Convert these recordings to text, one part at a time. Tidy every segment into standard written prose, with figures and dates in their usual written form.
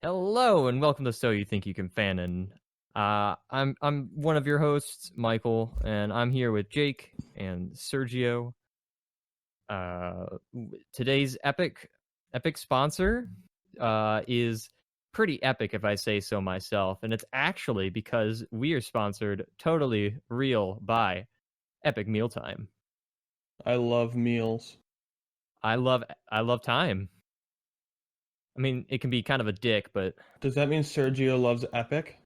Hello and welcome to So You Think You Can Fanon. I'm one of your hosts, Michael, and I'm here with Jake and Sergio. Today's epic sponsor is pretty epic, if I say so myself, and it's actually because we are sponsored totally real by Epic Mealtime. I love meals. I love time. I mean, it can be kind of a dick, but Does that mean Sergio loves Epic?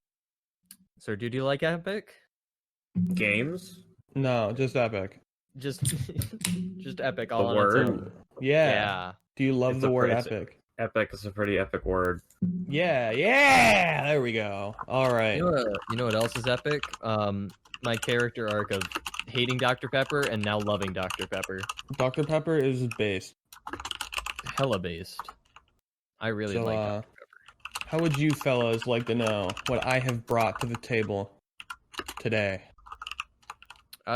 Sergio, do you like Epic? Games? No, just Epic. Just epic all The on word? its own. Yeah. Yeah. Do you love It's the a word pretty- epic? Epic is a pretty epic word. Yeah. There we go. All right. You know what else is epic? My character arc of hating Dr. Pepper and now loving Dr. Pepper. Dr. Pepper is based. Hella based. I really like Dr. Pepper. How would you fellas like to know what I have brought to the table today?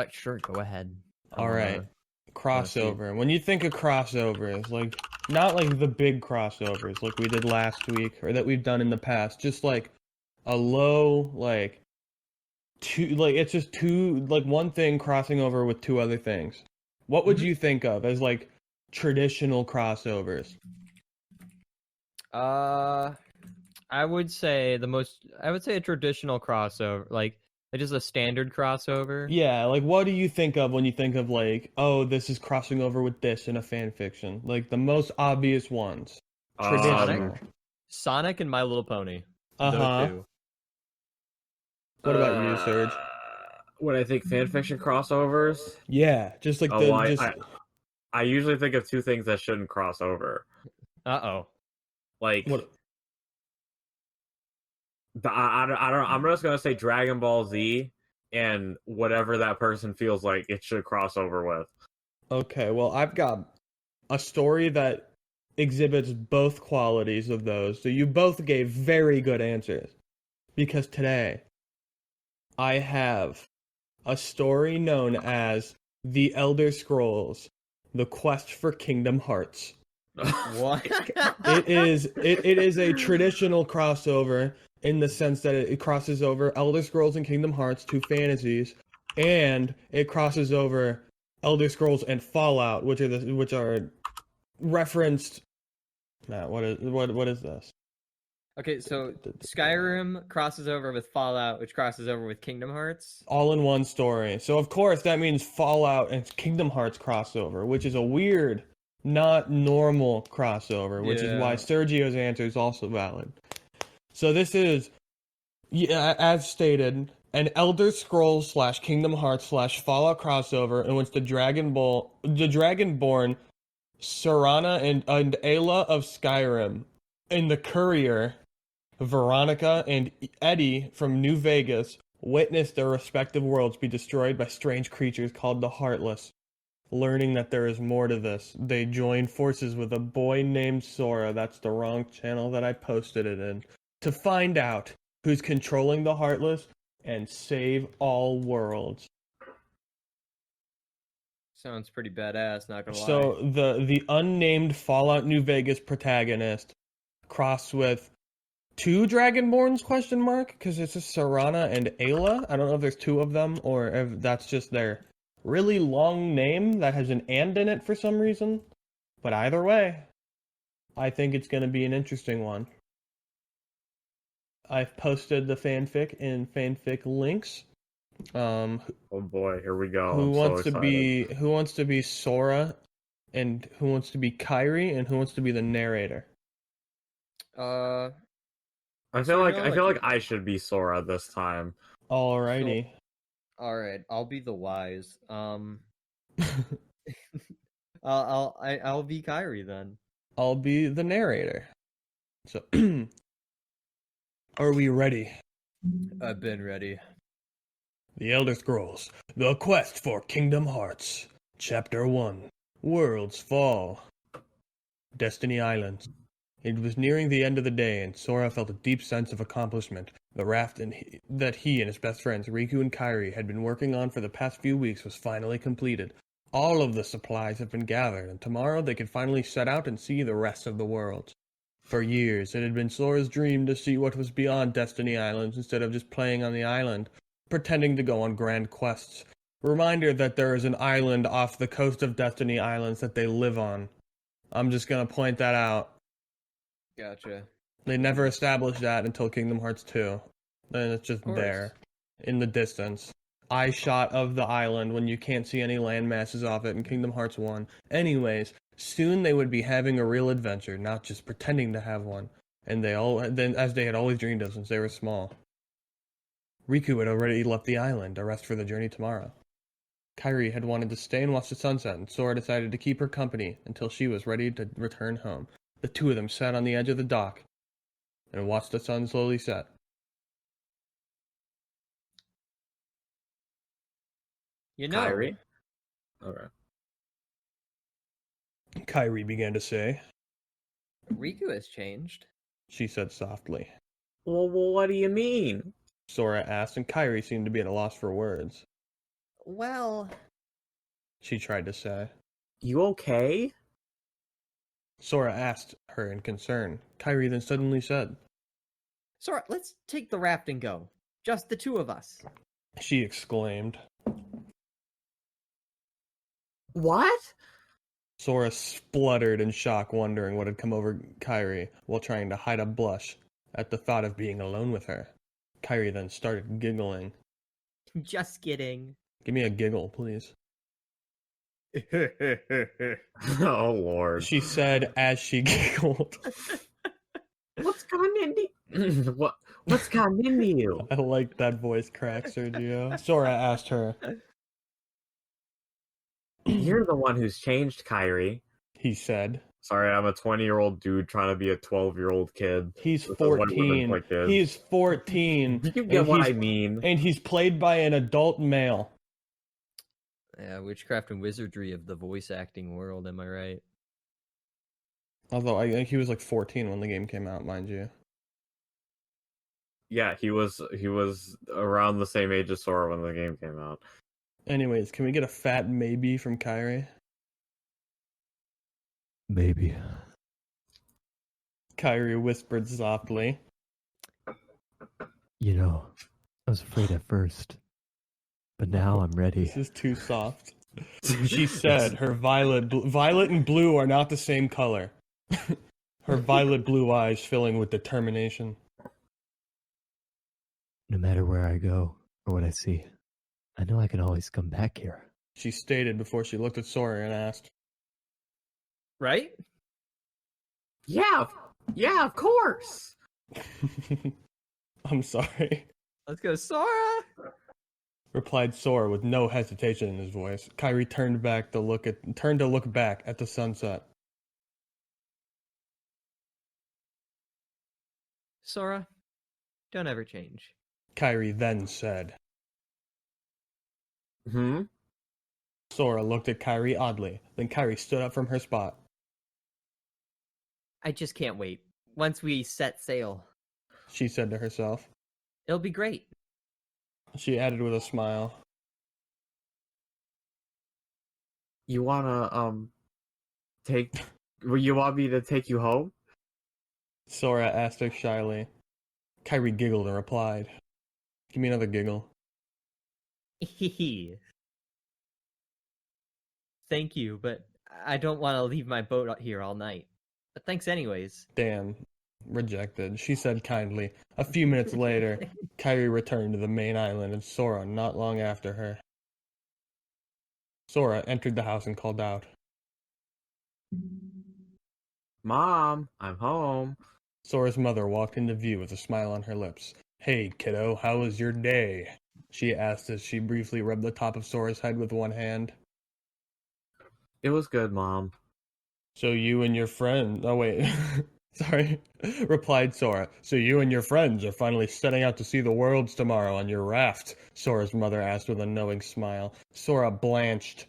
Sure, go ahead. All right. Crossover. When you think of crossovers, like not like the big crossovers like we did last week or that we've done in the past, just like a low like two, like it's just two, like one thing crossing over with two other things. What would you think of as like traditional crossovers? I would say a traditional crossover, like just a standard crossover. Yeah, like what do you think of when you think of like, oh, this is crossing over with this in a fan fiction? Like the most obvious ones. Traditional. Sonic and My Little Pony. Uh-huh. Those two. What about you, Serge? When I think fanfiction crossovers, Yeah, just like I usually think of two things that shouldn't cross over. Uh-oh. Like, what I don't. I'm just gonna say Dragon Ball Z and whatever that person feels like it should cross over with. Okay, well, I've got a story that exhibits both qualities of those. So you both gave very good answers. Because today, I have a story known as The Elder Scrolls: The Quest for Kingdom Hearts. What? It is a traditional crossover in the sense that it crosses over Elder Scrolls and Kingdom Hearts, two fantasies, and it crosses over Elder Scrolls and Fallout, which are referenced. Matt, what is this? Okay, so Skyrim crosses over with Fallout, which crosses over with Kingdom Hearts. All in one story. So of course that means Fallout and Kingdom Hearts crossover, which is a weird, not normal crossover, which is why Sergio's answer is also valid. So this is, as stated, an Elder Scrolls / Kingdom Hearts / Fallout crossover in which the Dragonborn Serana and Ayla of Skyrim and the courier Veronica and Eddie from New Vegas witness their respective worlds be destroyed by strange creatures called the Heartless. Learning that there is more to this, they join forces with a boy named Sora, that's the wrong channel that I posted it in, to find out who's controlling the Heartless and save all worlds. Sounds pretty badass, not gonna lie. So the unnamed Fallout New Vegas protagonist crossed with two Dragonborns, question mark, because it's just Serana and Ayla. I don't know if there's two of them or if that's just their really long name that has an and in it for some reason. But either way, I think it's going to be an interesting one. I've posted the fanfic in fanfic links. Oh boy, here we go. Who wants to be Sora, and who wants to be Kairi, and who wants to be the narrator? I feel like I should be Sora this time. Alrighty. All right, I'll be the wise. I'll be Kyrie then. I'll be the narrator. So, are we ready? I've been ready. The Elder Scrolls: The Quest for Kingdom Hearts, Chapter 1, Worlds Fall. Destiny Islands. It was nearing the end of the day, and Sora felt a deep sense of accomplishment. The raft that he and his best friends, Riku and Kairi, had been working on for the past few weeks was finally completed. All of the supplies have been gathered, and tomorrow they could finally set out and see the rest of the world. For years, it had been Sora's dream to see what was beyond Destiny Islands instead of just playing on the island, pretending to go on grand quests. Reminder that there is an island off the coast of Destiny Islands that they live on. I'm just gonna point that out. Gotcha. They never established that until Kingdom Hearts 2. And it's just there, in the distance. Eye shot of the island when you can't see any land masses off it in Kingdom Hearts 1. Anyways, soon they would be having a real adventure, not just pretending to have one. And as they had always dreamed of since they were small. Riku had already left the island, a rest for the journey tomorrow. Kairi had wanted to stay and watch the sunset, and Sora decided to keep her company until she was ready to return home. The two of them sat on the edge of the dock and watched the sun slowly set. You know, Kyrie? Okay. Kairi began to say, Riku has changed. she said softly. Well, what do you mean? Sora asked, and Kairi seemed to be at a loss for words. Well, She tried to say. You okay? Sora asked her in concern. Kairi then suddenly said, Sora, let's take the raft and go. Just the two of us. she exclaimed. What? Sora spluttered in shock, wondering what had come over Kairi while trying to hide a blush at the thought of being alone with her. Kairi then started giggling. Just kidding. Give me a giggle, please. Oh, Lord. She said as she giggled. What's gone into What's gone into you? I like that voice crack, Sergio. Sora asked her. You're the one who's changed, Kyrie. He said. Sorry, I'm a 20-year-old dude trying to be a 12-year-old kid. He's This is why women 14. play kids. He's 14. You get and what I he's- mean. And he's played by an adult male. Yeah, witchcraft and wizardry of the voice acting world, am I right? Although I think he was like 14 when the game came out, mind you. Yeah, he was around the same age as Sora when the game came out. Anyways, can we get a fat maybe from Kairi? Maybe. Kairi whispered softly. You know, I was afraid at first, but now I'm ready. This is too soft. She said her violet and blue are not the same color. Her violet blue eyes filling with determination. No matter where I go or what I see, I know I can always come back here. She stated before she looked at Sora and asked. Right? Yeah, of course. I'm sorry, Let's go, Sora! replied Sora with no hesitation in his voice. Kairi turned to look back at the sunset. Sora, don't ever change. Kairi then said. Sora looked at Kairi oddly. Then Kairi stood up from her spot. I just can't wait. Once we set sail, She said to herself. it'll be great. She added with a smile. You wanna you want me to take you home? Sora asked her shyly. Kairi giggled and replied. Give me another giggle. Thank you, but I don't want to leave my boat out here all night. But thanks anyways. Damn. Rejected, she said kindly. A few minutes later, Kairi returned to the main island and Sora not long after her. Sora entered the house and called out. Mom, I'm home. Sora's mother walked into view with a smile on her lips. Hey, kiddo, how was your day? She asked as she briefly rubbed the top of Sora's head with one hand. It was good, Mom. So you and your friend... Oh, wait. Sorry. Replied Sora. So you and your friends are finally setting out to see the worlds tomorrow on your raft? Sora's mother asked with a knowing smile. Sora blanched.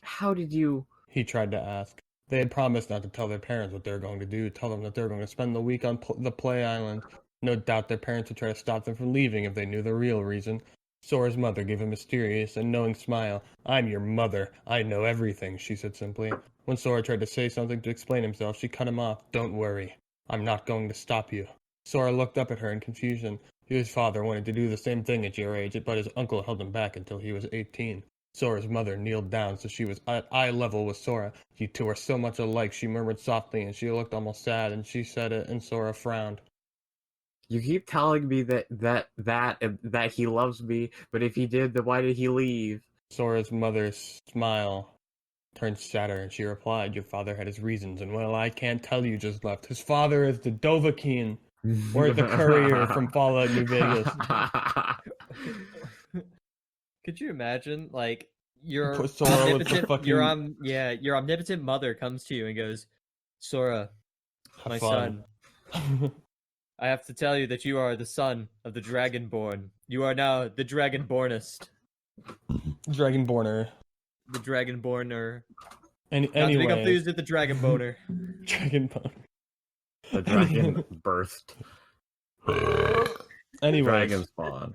How did you... He tried to ask. They had promised not to tell their parents what they were going to do, tell them that they were going to spend the week on the play island. No doubt their parents would try to stop them from leaving if they knew the real reason. Sora's mother gave a mysterious and knowing smile. I'm your mother. I know everything, she said simply. When Sora tried to say something to explain himself, she cut him off. Don't worry. I'm not going to stop you. Sora looked up at her in confusion. His father wanted to do the same thing at your age, but his uncle held him back until he was 18. Sora's mother kneeled down so she was at eye level with Sora. You two are so much alike, she murmured softly, and she looked almost sad, and she said it, and Sora frowned. You keep telling me that he loves me, but if he did, then why did he leave? Sora's mother's smile turned sadder, and she replied, your father had his reasons, and well, I can't tell you just left. His father is the Dovahkiin, or the courier from Fallout New Vegas. Could you imagine, like, your Sora with the fucking... your omnipotent mother comes to you and goes, Sora, my son, I have to tell you that you are the son of the Dragonborn. You are now the Dragonbornest. Dragonborner. The Dragonborner. Anyway. Not to be confused with the Dragonboner. Dragonboner. The dragon birthed. Anyway. Dragon spawn.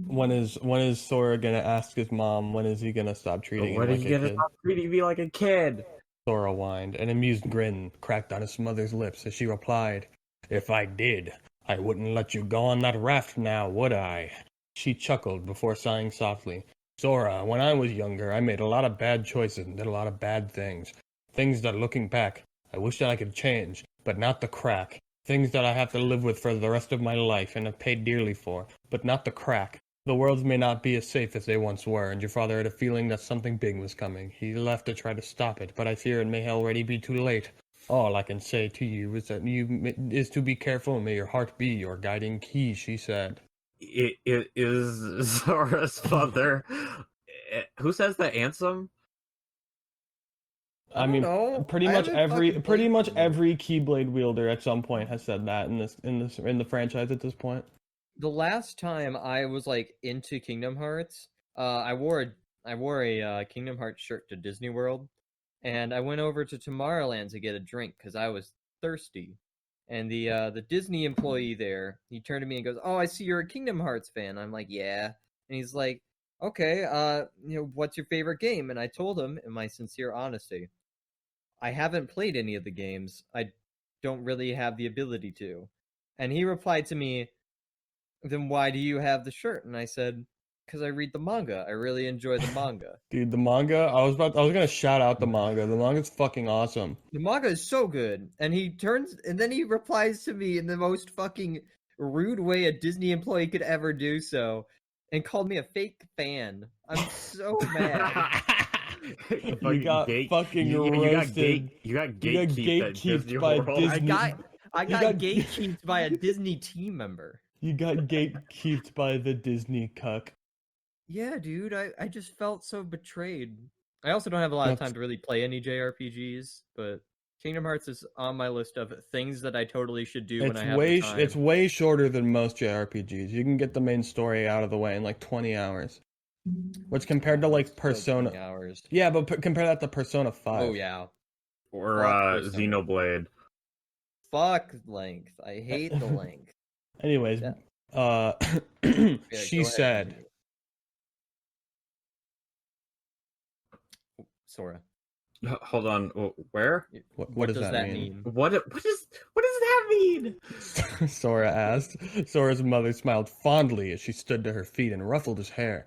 When is Sora gonna ask his mom, when is he gonna stop treating him like a kid? When are you gonna stop treating me like a kid? Sora whined. An amused grin cracked on his mother's lips as she replied, if I did, I wouldn't let you go on that raft now, would I? She chuckled before sighing softly. Sora, when I was younger, I made a lot of bad choices and did a lot of bad things. Things that, looking back, I wish that I could change, but not the crack. Things that I have to live with for the rest of my life and have paid dearly for, but not the crack. The worlds may not be as safe as they once were, and your father had a feeling that something big was coming. He left to try to stop it, but I fear it may already be too late. All I can say to you is that is to be careful, and may your heart be your guiding key, she said. It is Sora's father. Who says the ansem? I mean, pretty much every Keyblade wielder at some point has said that in the franchise at this point. The last time I was like into Kingdom Hearts, I wore a Kingdom Hearts shirt to Disney World, and I went over to Tomorrowland to get a drink because I was thirsty. And the Disney employee there, he turned to me and goes, "Oh, I see you're a Kingdom Hearts fan." I'm like, "Yeah." And he's like, "Okay, what's your favorite game?" And I told him, in my sincere honesty, I haven't played any of the games. I don't really have the ability to. And he replied to me, "Then why do you have the shirt?" And I said, "Because I read the manga. I really enjoy the manga." Dude, the manga, I was gonna shout out the manga. The manga's fucking awesome. The manga is so good. And then he replies to me in the most fucking rude way a Disney employee could ever do so, and called me a fake fan. I'm so mad. You got fucking roasted. You got gatekeeped by World. Disney. I got gatekeeped by a Disney team member. You got gatekeeped by the Disney cuck. Yeah, dude, I just felt so betrayed. I also don't have a lot of time to really play any JRPGs, but Kingdom Hearts is on my list of things that I totally should do when I have the time. It's way shorter than most JRPGs. You can get the main story out of the way in like 20 hours. Which compared to like Persona... hours. Yeah, but compare that to Persona 5. Oh, yeah. Or Xenoblade. Fuck length. I hate the length. Anyways, she said... Sora. Hold on, where? What does that mean? What does that mean? Sora asked. Sora's mother smiled fondly as she stood to her feet and ruffled his hair.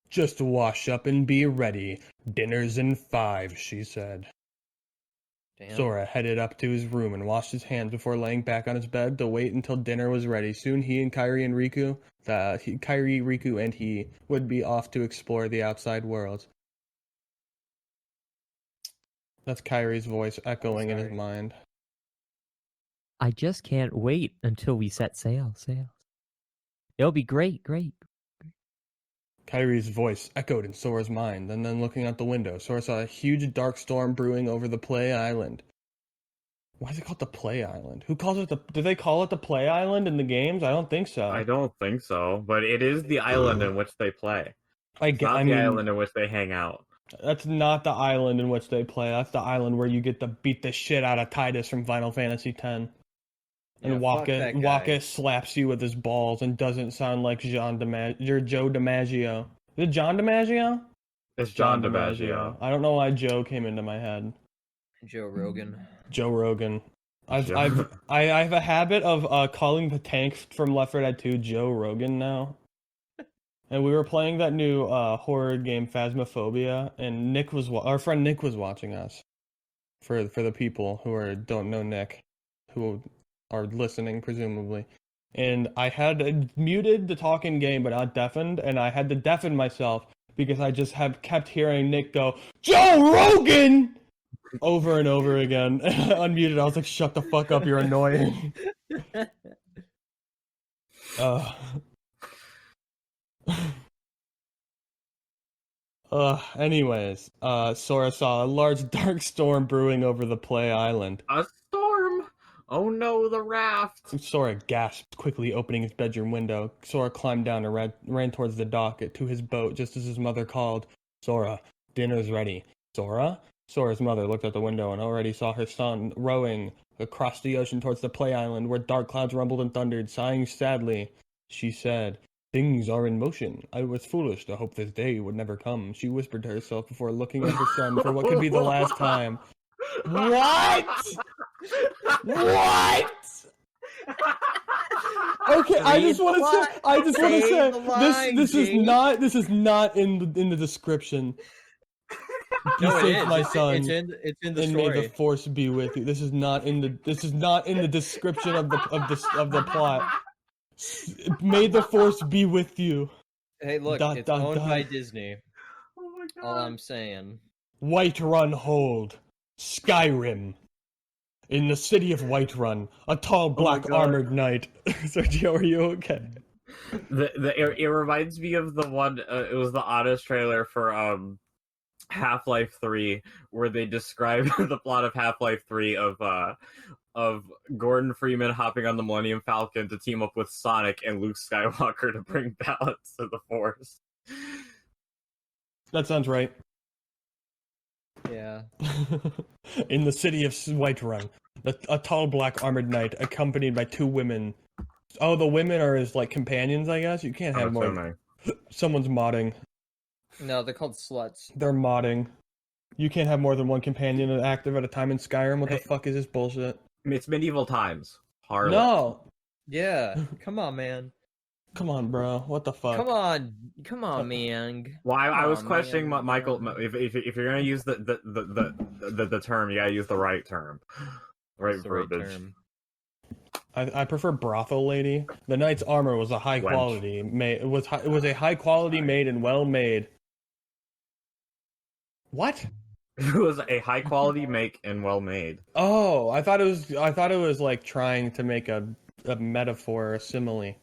Just wash up and be ready. Dinner's in 5, she said. Damn. Sora headed up to his room and washed his hands before laying back on his bed to wait until dinner was ready. Soon he and Kairi, Riku, and he would be off to explore the outside world. That's Kairi's voice echoing in his mind. I just can't wait until we set sail. It'll be great. Kairi's voice echoed in Sora's mind, and then looking out the window, Sora saw a huge dark storm brewing over the Play Island. Why is it called the Play Island? Who calls it do they call it the Play Island in the games? I don't think so. I don't think so, but it is the island in which they play. It's not the island in which they hang out. That's not the island in which they play. That's the island where you get to beat the shit out of Tidus from Final Fantasy X. And Waka slaps you with his balls and doesn't sound like Joe DiMaggio. Is it John DiMaggio? It's John DiMaggio. I don't know why Joe came into my head. Joe Rogan. Joe Rogan. I have a habit of calling the tank from Left 4 Dead 2 Joe Rogan now. And we were playing that new horror game Phasmophobia, and our friend Nick was watching us. For the people who don't know Nick, who are listening presumably. And I had muted the talking game but not deafened, and I had to deafen myself because I just kept hearing Nick go, Joe Rogan! Over and over again. Unmuted, I was like, shut the fuck up, you're annoying. Anyways, Sora saw a large dark storm brewing over the Play Island. A storm! Oh no, the raft! Sora gasped, quickly opening his bedroom window. Sora climbed down and ran towards the dock to his boat just as his mother called, Sora, dinner's ready. Sora? Sora's mother looked out the window and already saw her son rowing across the ocean towards the Play Island, where dark clouds rumbled and thundered. Sighing sadly, she said, things are in motion. I was foolish to hope this day would never come, she whispered to herself before looking at her son for what could be the last time. What? What? Okay, I just want to say, this is not in the description. No, it is. My son. It's in the and story. May the force be with you. This is not in the description of the plot. May the force be with you. Hey, look, it's owned by Disney. Oh my god. All I'm saying. Whiterun hold. Skyrim. In the city of Whiterun, a tall black armored knight. Sergio, are you okay? It reminds me of the one. It was the Honest trailer for Half-Life 3, where they describe the plot of Half-Life 3 of Gordon Freeman hopping on the Millennium Falcon to team up with Sonic and Luke Skywalker to bring balance to the Force. That sounds right. Yeah. In the city of Whiterun, a tall black armored knight accompanied by two women. Oh, the women are his companions, I guess. You can't have more. Someone's modding. No, they're called sluts. They're modding. You can't have more than one companion active at a time in Skyrim. What the fuck is this bullshit? It's medieval times. Harlot. No. Yeah. Come on, man. Come on, bro. What the fuck? Come on, man. Well, I was questioning Michael. If you're gonna use the term, you gotta use the right term. Right verbiage. I prefer brothel lady. The knight's armor was a high quality made. It was a high quality made and well made. What? It was a high quality make and well made. Oh, I thought it was like trying to make a metaphor or a simile.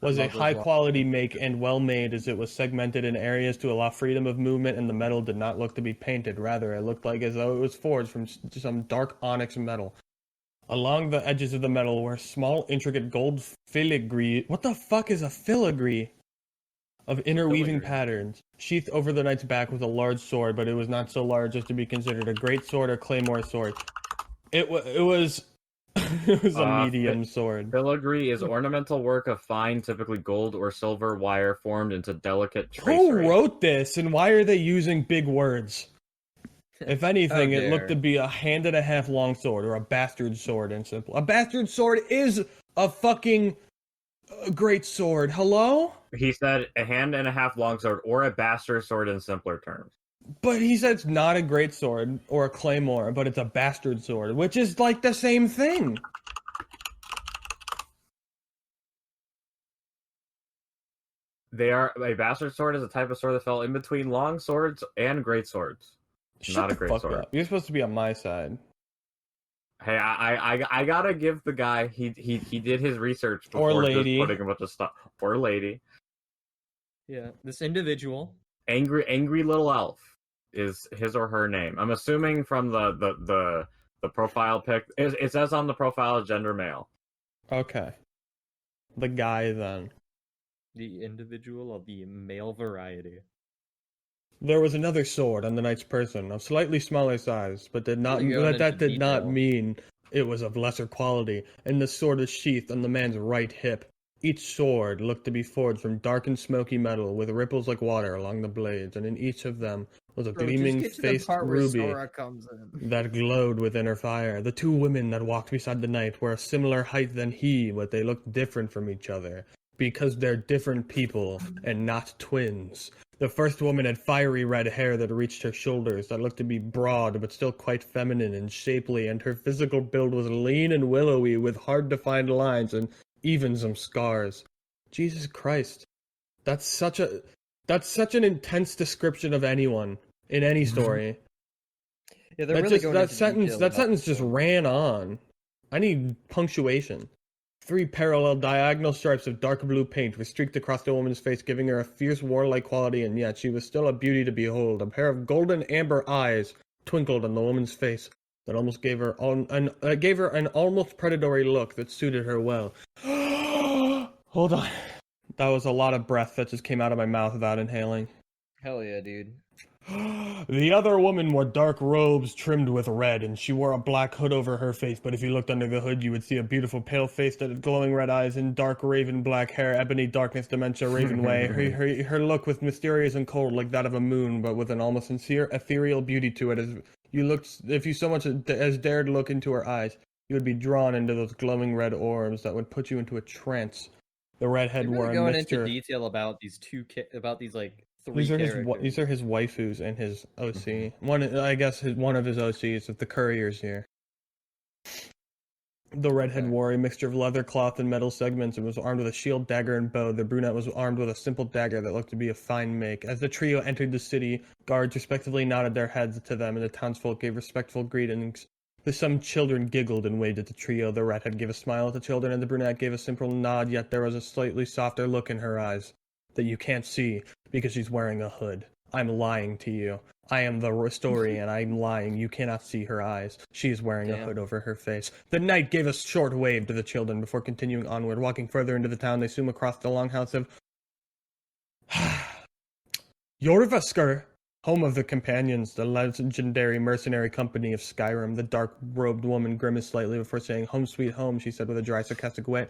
Was a high quality make and well made as it was segmented in areas to allow freedom of movement, and the metal did not look to be painted. Rather, it looked like as though it was forged from some dark onyx metal. Along the edges of the metal were small, intricate gold filigree. What the fuck is a filigree? Of interweaving patterns. Sheathed over the knight's back was a large sword, but it was not so large as to be considered a great sword or claymore sword. It was a medium sword. Filigree is ornamental work of fine, typically gold or silver wire formed into delicate tracery. Who wrote this, and why are they using big words? If anything, it looked to be a hand-and-a-half long sword, or a bastard sword in simple. A bastard sword is a fucking great sword. Hello? He said a hand-and-a-half long sword, or a bastard sword in simpler terms. But he said it's not a great sword, or a claymore, but it's a bastard sword, which is like the same thing. A bastard sword is a type of sword that fell in between long swords and great swords. Shut the fuck up. You're supposed to be on my side. Hey, I gotta give the guy he did his research before just putting a bunch of stuff. Or lady. Yeah, this individual. Angry little elf is his or her name. I'm assuming from the profile pic. It says on the profile gender male. Okay. The guy then. The individual of the male variety. There was another sword on the knight's person, of slightly smaller size, but that did not mean it was of lesser quality, and the sword is sheathed on the man's right hip. Each sword looked to be forged from dark and smoky metal, with ripples like water along the blades, and in each of them was a Bro, just gleaming get to the faced part where ruby Sora comes in. that glowed within her fire. The two women that walked beside the knight were a similar height than he, but they looked different from each other, because they're different people and not twins. The first woman had fiery red hair that reached her shoulders, that looked to be broad but still quite feminine and shapely, and her physical build was lean and willowy with hard-defined lines and even some scars. Jesus Christ. That's such an intense description of anyone in any story. Yeah, they're really going that into sentence detail that about sentence this just one. ran on. I need punctuation. 3 parallel diagonal stripes of dark blue paint were streaked across the woman's face, giving her a fierce warlike quality, and yet she was still a beauty to behold. A pair of golden amber eyes twinkled on the woman's face that almost gave her an almost predatory look that suited her well. Hold on. That was a lot of breath that just came out of my mouth without inhaling. Hell yeah, dude. The other woman wore dark robes trimmed with red, and she wore a black hood over her face, but if you looked under the hood, you would see a beautiful pale face that had glowing red eyes and dark raven black hair, ebony darkness, dementia, raven way. Her look was mysterious and cold like that of a moon, but with an almost sincere, ethereal beauty to it. If you so much as dared look into her eyes, you would be drawn into those glowing red orbs that would put you into a trance. The redhead You're wore really a going mixture. into detail about these like 3 characters. These are his waifus and his OC. Mm-hmm. One of his OCs of the couriers here. The redhead wore a mixture of leather cloth and metal segments and was armed with a shield, dagger, and bow. The brunette was armed with a simple dagger that looked to be a fine make. As the trio entered the city, guards respectively nodded their heads to them, and the townsfolk gave respectful greetings. Some children giggled and waved at the trio. The redhead gave a smile at the children, and the brunette gave a simple nod, yet there was a slightly softer look in her eyes that you can't see because she's wearing a hood. I'm lying to you. I am the story, and I'm lying. You cannot see her eyes. She is wearing a hood over her face. The knight gave a short wave to the children before continuing onward. Walking further into the town, they soon across the longhouse of Jorvaskr, home of the Companions, the legendary mercenary company of Skyrim. The dark-robed woman grimaced slightly before saying, "Home sweet home," she said with a dry, sarcastic way.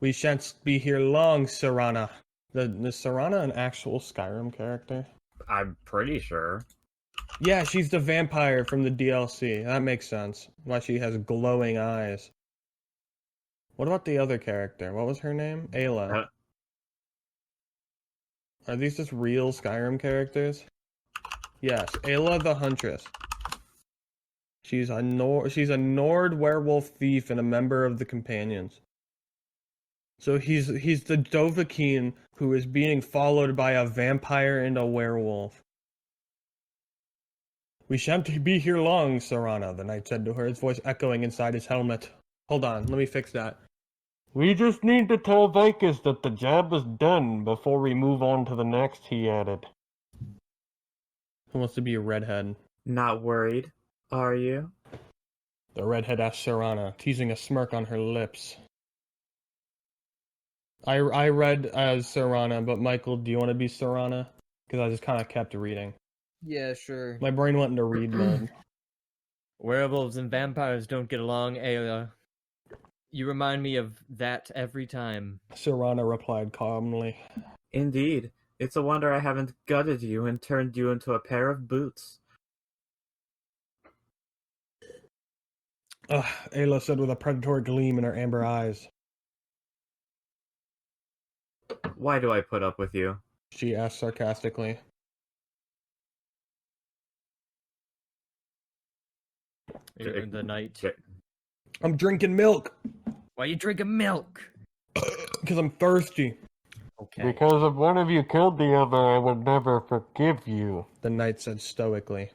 "We shan't be here long, Serana." Is Serana an actual Skyrim character? I'm pretty sure. Yeah, she's the vampire from the DLC. That makes sense. Why she has glowing eyes. What about the other character? What was her name? Ayla. Are these just real Skyrim characters? Yes, Ayla the Huntress. She's a Nord werewolf thief and a member of the Companions. So he's the Dovahkiin who is being followed by a vampire and a werewolf. "We shan't be here long, Serana," the knight said to her, his voice echoing inside his helmet. Hold on, let me fix that. "We just need to tell Vicus that the job is done before we move on to the next," he added. Who wants to be a redhead? Not worried, are you? The redhead asked Serana, teasing a smirk on her lips. I read as Serana, but Michael, do you want to be Serana? Because I just kind of kept reading. Yeah, sure. My brain went into read mode. Werewolves and vampires don't get along, Ayla. You remind me of that every time. Serana replied calmly. Indeed. It's a wonder I haven't gutted you and turned you into a pair of boots. Ayla said with a predatory gleam in her amber eyes. Why do I put up with you? She asked sarcastically. You're in the night. I'm drinking milk. Why are you drinking milk? Because I'm thirsty. Okay. Because if one of you killed the other, I would never forgive you, the knight said stoically.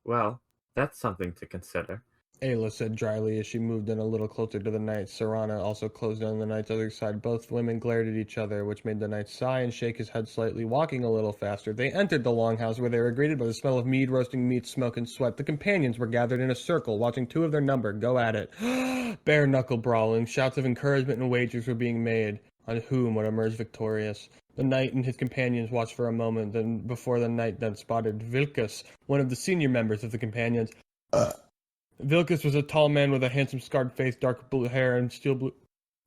Well, that's something to consider. Ayla said dryly as she moved in a little closer to the knight. Serana also closed in on the knight's other side. Both women glared at each other, which made the knight sigh and shake his head slightly, walking a little faster. They entered the longhouse, where they were greeted by the smell of mead, roasting meat, smoke, and sweat. The companions were gathered in a circle, watching 2 of their number go at it. Bare-knuckle brawling, shouts of encouragement and wagers were being made on whom would emerge victorious. The knight and his companions watched for a moment, before the knight then spotted Vilkas, one of the senior members of the companions. Vilkas was a tall man with a handsome scarred face, dark blue hair, and steel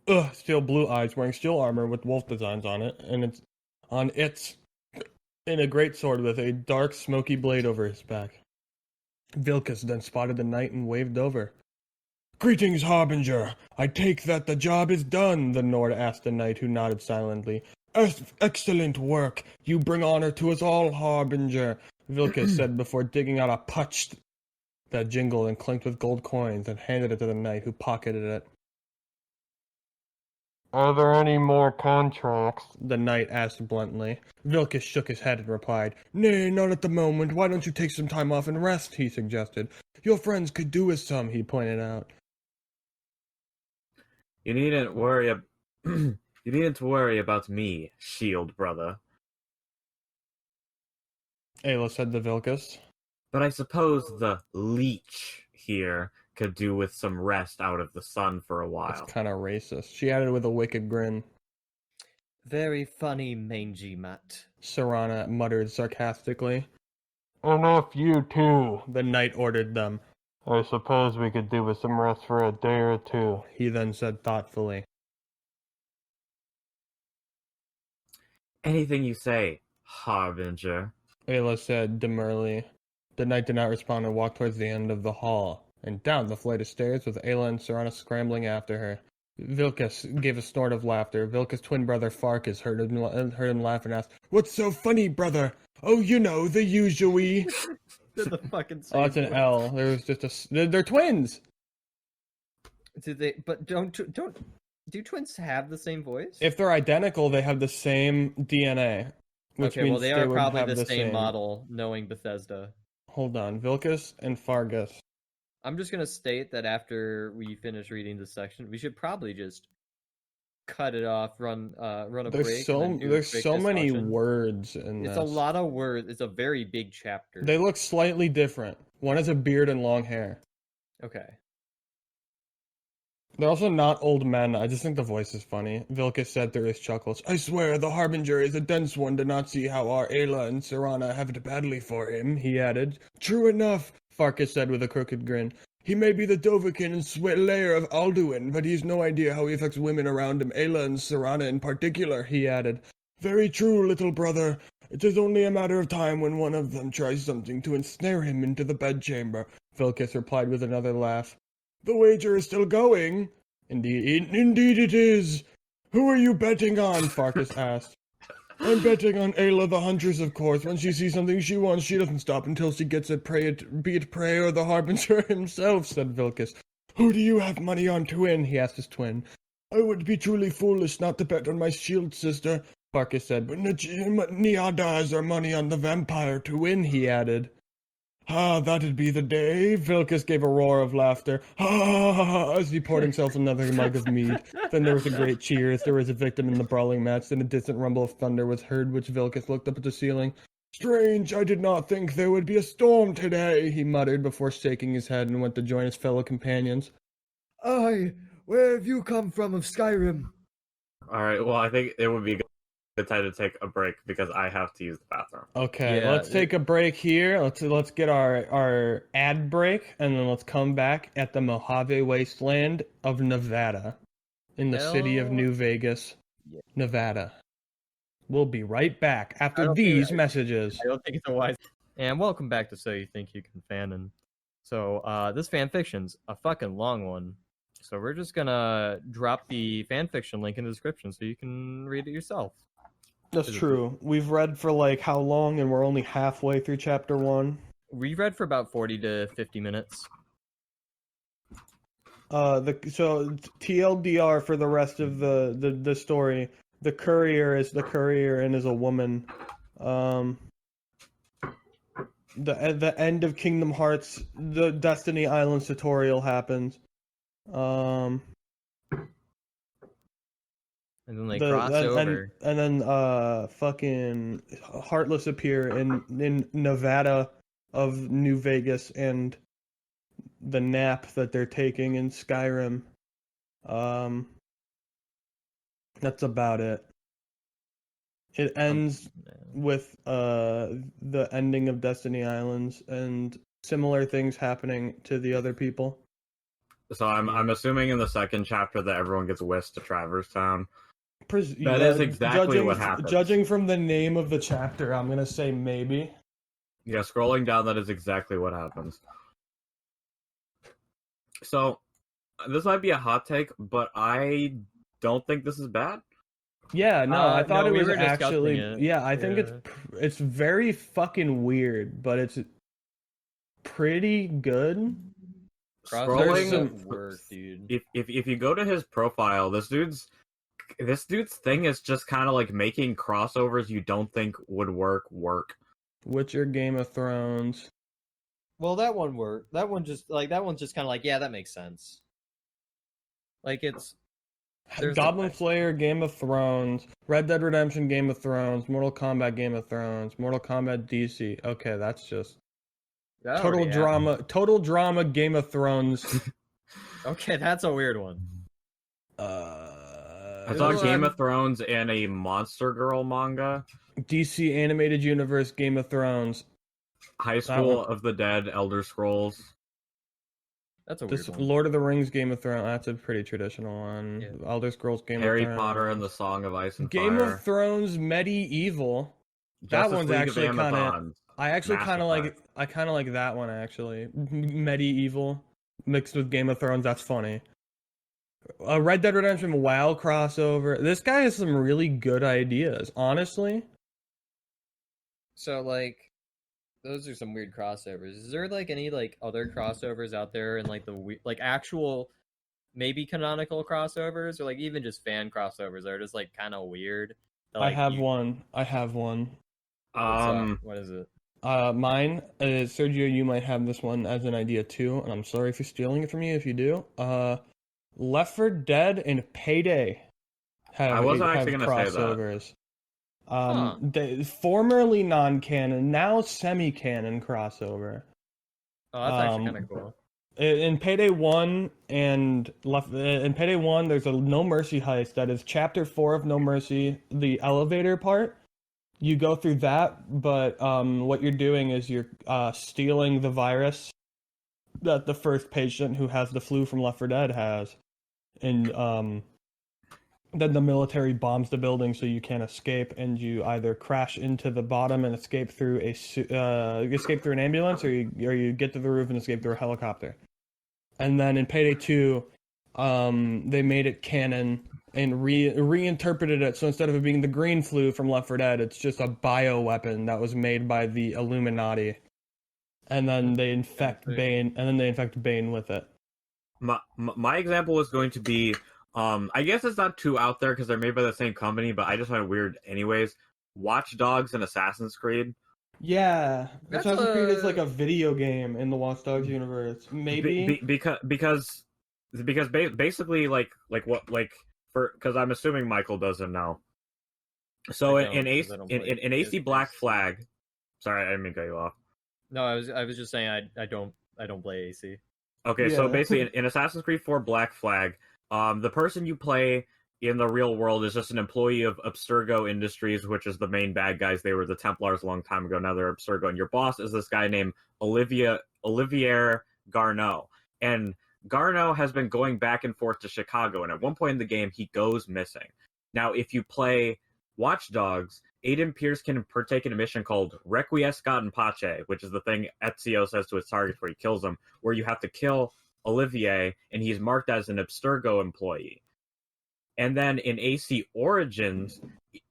blue eyes, wearing steel armor with wolf designs on it, and its in a greatsword with a dark, smoky blade over his back. Vilkas then spotted the knight and waved over. "Greetings, Harbinger. I take that the job is done," the Nord asked the knight, who nodded silently. "Excellent work. You bring honor to us all, Harbinger," Vilkas said before digging out a putsch that jingled and clinked with gold coins and handed it to the knight, who pocketed it. "Are there any more contracts?" the knight asked bluntly. Vilkas shook his head and replied, "Nay, not at the moment. Why don't you take some time off and rest?" he suggested. "Your friends could do with some," he pointed out. You needn't worry. You needn't to worry about me, shield brother. Ayla said to Vilkas. But I suppose the leech here could do with some rest out of the sun for a while. That's kind of racist. She added with a wicked grin. Very funny, mangy Matt. Serana muttered sarcastically. "Enough, you too," the knight ordered them. "I suppose we could do with some rest for a day or two," he then said thoughtfully. Anything you say, Harbinger. Ayla said demurely. The knight did not respond and walked towards the end of the hall, and down the flight of stairs with Ayla and Serana scrambling after her. Vilkas gave a snort of laughter. Vilkas' twin brother Farkas heard him laugh and asked, "What's so funny, brother?" "Oh, you know, the usual." The fucking Oh, it's an L. There was just they're twins! Do they? But don't do twins have the same voice? If they're identical, they have the same DNA. Which okay, well means they are would probably have the same model, knowing Bethesda. Hold on, Vilkas and Fargus. I'm just gonna state that after we finish reading this section, we should probably just cut it off, run a break. There's so many words in this. It's a lot of words. It's a very big chapter. They look slightly different. One has a beard and long hair. Okay. They're also not old men. I just think the voice is funny. Vilkas said through his chuckles, "I swear the Harbinger is a dense one to not see how our Ayla and Serana have it badly for him," he added. "True enough," Farkas said with a crooked grin. "He may be the Dovahkiin and Lair of Alduin, but he's no idea how he affects women around him, Ayla and Serana in particular," he added. "Very true, little brother. It is only a matter of time when one of them tries something to ensnare him into the bedchamber," Vilkas replied with another laugh. "The wager is still going." Indeed it is. "Who are you betting on?" Farkas asked. "I'm betting on Ayla the Huntress, of course. When she sees something she wants, she doesn't stop until she gets it, be it prey or the Harbinger himself," said Vilkas. "Who do you have money on to win?" he asked his twin. "I would be truly foolish not to bet on my shield sister," Farkas said, "but Niada has her money on the vampire to win," he added. "Ah, that'd be the day." Vilkas gave a roar of laughter. "Ha, as he poured himself another mug of mead. Then there was a great cheer as there was a victim in the brawling match. Then a distant rumble of thunder was heard, which Vilkas looked up at the ceiling. "Strange, I did not think there would be a storm today," he muttered before shaking his head and went to join his fellow companions. "Aye, where have you come from of Skyrim?" Alright, well, I think it would be good time to take a break because I have to use the bathroom. Okay, Yeah, let's take a break here. Let's get our ad break, and then let's come back at the Mojave Wasteland of Nevada, in the city of New Vegas, Nevada. We'll be right back after these messages. I don't think it's a wise. And welcome back to So You Think You Can Fanon. So this fanfiction's a fucking long one. So we're just gonna drop the fanfiction link in the description so you can read it yourself. That's true. We've read for like how long, and we're only halfway through chapter 1. We read for about 40 to 50 minutes. So TLDR for the rest of the story. The courier is the courier and is a woman. The end of Kingdom Hearts, the Destiny Islands tutorial happens. And then they cross over. And then fucking Heartless appear in Nevada of New Vegas and the nap that they're taking in Skyrim. That's about it. It ends with the ending of Destiny Islands and similar things happening to the other people. So I'm assuming in the second chapter that everyone gets whisked to Traverse Town. That is exactly what happens. Judging from the name of the chapter, I'm gonna say maybe. Yeah, scrolling down, that is exactly what happens. So, this might be a hot take, but I don't think this is bad. Yeah, no, I thought no, it we was were discussing actually. it. Yeah, I think Yeah. it's very fucking weird, but it's pretty good. Scrolling, some- work, dude. if you go to his profile, this dude's thing is just kind of like making crossovers you don't think would work. Witcher, Game of Thrones. Well, that one worked. That one's just kind of like, yeah, that makes sense. Like it's there's Goblin Slayer, Game of Thrones, Red Dead Redemption, Game of Thrones, Mortal Kombat, Game of Thrones, Mortal Kombat, DC. Okay, that's just total drama, Game of Thrones. Okay, that's a weird one. I saw Game of Thrones and a Monster Girl manga. DC Animated Universe, Game of Thrones. High School of the Dead, Elder Scrolls. That's a weird one. Lord of the Rings, Game of Thrones. That's a pretty traditional one. Yeah. Elder Scrolls, Game Harry of Thrones. Potter and the Song of Ice and Game Fire. of Thrones, Medieval. Justice That one's League of actually kind of. Amazons. I actually kind of like. Massive. I kind of like that one actually. Medieval mixed with Game of Thrones. That's funny. A Red Dead Redemption WoW crossover. This guy has some really good ideas, honestly. So like, those are some weird crossovers. Is there like any like other crossovers out there and like like actual maybe canonical crossovers or like even just fan crossovers that are just like kind of weird? That, like, I have one. What's up? What is it? Mine is Sergio. You might have this one as an idea too, and I'm sorry for stealing it from you if you do. Left 4 Dead and Payday I wasn't actually gonna say that. crossovers. They formerly non-canon, now semi-canon crossover. Oh, that's actually kind of cool. In Payday 1 and in Payday 1, there's a No Mercy heist that is Chapter 4 of No Mercy, the elevator part. You go through that, but what you're doing is you're stealing the virus that the first patient who has the flu from Left 4 Dead has, and then the military bombs the building so you can't escape, and you either crash into the bottom and escape through an ambulance, or you get to the roof and escape through a helicopter. And then in Payday 2, they made it canon and reinterpreted it, so instead of it being the green flu from Left 4 Dead, it's just a bioweapon that was made by the Illuminati. And then they infect Bane, with it. My example was going to be, I guess it's not too out there because they're made by the same company, but I just find it weird anyways. Watch Dogs and Assassin's Creed. Yeah, Assassin's Creed is like a video game in the Watch Dogs universe. Maybe because basically because I'm assuming Michael doesn't know. So in AC Black Flag, sorry, I didn't mean to cut you off. No, I was just saying I don't play AC. Okay, Yeah. so basically in Assassin's Creed 4 Black Flag, the person you play in the real world is just an employee of Abstergo Industries, which is the main bad guys. They were the Templars a long time ago. Now they're Abstergo, and your boss is this guy named Olivier Garneau. And Garneau has been going back and forth to Chicago, and at one point in the game, he goes missing. Now, if you play Watch Dogs, Aiden Pierce can partake in a mission called Requiescat in Pace, which is the thing Ezio says to his targets where he kills them, where you have to kill Olivier, and he's marked as an Abstergo employee. And then in AC Origins,